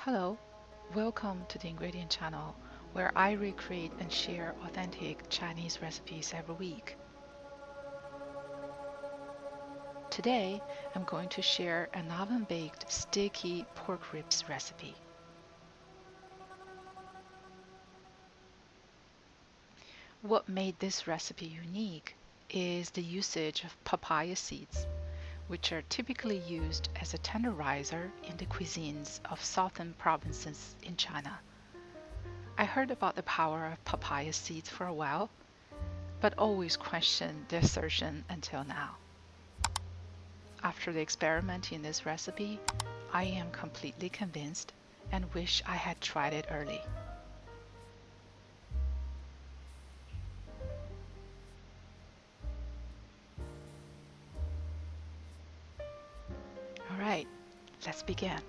Hello, welcome to the Ingredient Channel, where I recreate and share authentic Chinese recipes every week. Today, I'm going to share an oven-baked sticky pork ribs recipe. What made this recipe unique is the usage of papaya seeds, which are typically used as a tenderizer in the cuisines of southern provinces in China. I heard about the power of papaya seeds for a while, but always questioned the assertion until now. After the experiment in this recipe, I am completely convinced and wish I had tried it early. Alright, let's begin.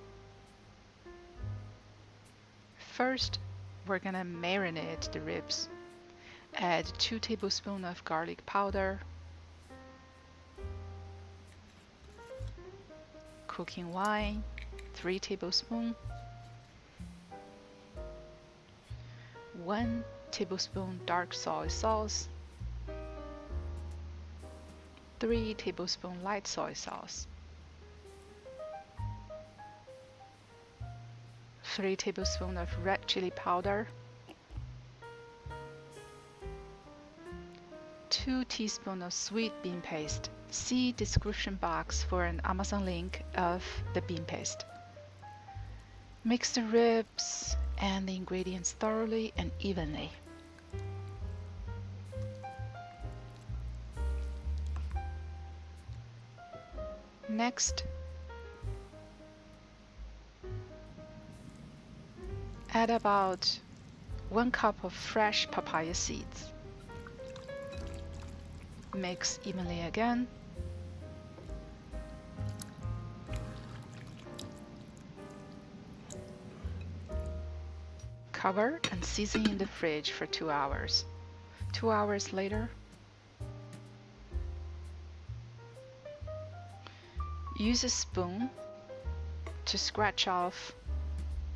First, we're gonna marinate the ribs. Add 2 tablespoons of garlic powder, cooking wine, 3 tablespoons, 1 tablespoon dark soy sauce, 3 tablespoons light soy sauce, 3 tablespoons of red chili powder, 2 teaspoons of sweet bean paste. See description box for an Amazon link of the bean paste. Mix the ribs and the ingredients thoroughly and evenly. Next, add about 1 cup of fresh papaya seeds. Mix evenly again. Cover and season in the fridge for 2 hours. 2 hours later, use a spoon to scratch off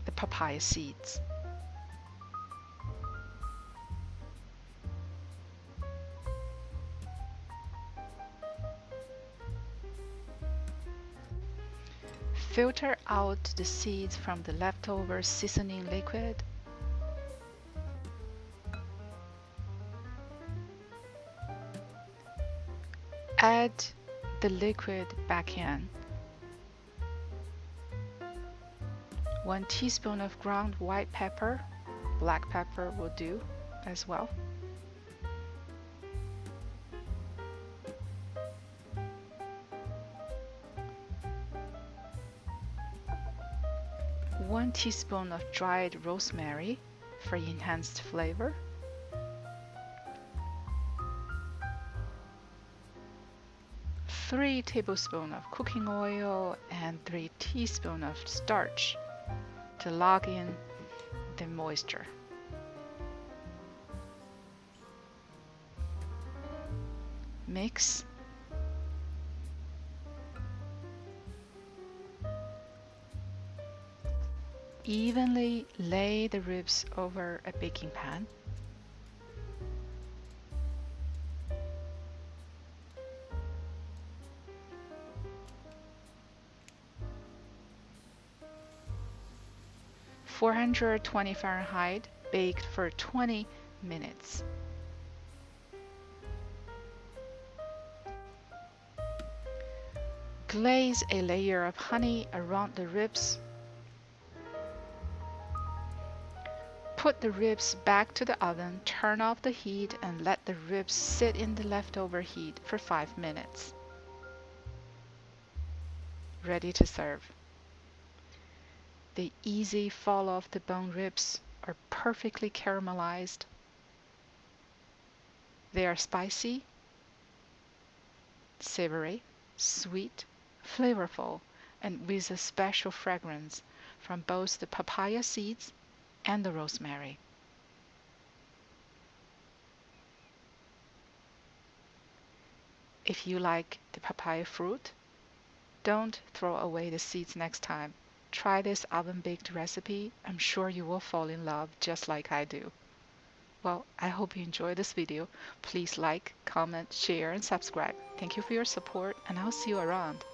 the papaya seeds. Filter out the seeds from the leftover seasoning liquid. Add the liquid back in. 1 teaspoon of ground white pepper, black pepper will do as well. One teaspoon of dried rosemary for enhanced flavor. 3 tablespoons of cooking oil and 3 teaspoons of starch to lock in the moisture. Mix. Evenly lay the ribs over a baking pan. (420 Fahrenheit), baked for 20 minutes. Glaze a layer of honey around the ribs. Put the ribs back to the oven, turn off the heat, and let the ribs sit in the leftover heat for 5 minutes. Ready to serve. The easy fall off the bone ribs are perfectly caramelized. They are spicy, savory, sweet, flavorful, and with a special fragrance from both the papaya seeds and the rosemary. If you like the papaya fruit, don't throw away the seeds next time. Try this oven-baked recipe. I'm sure you will fall in love just like I do. Well, I hope you enjoyed this video. Please like, comment, share, and subscribe. Thank you for your support, and I'll see you around.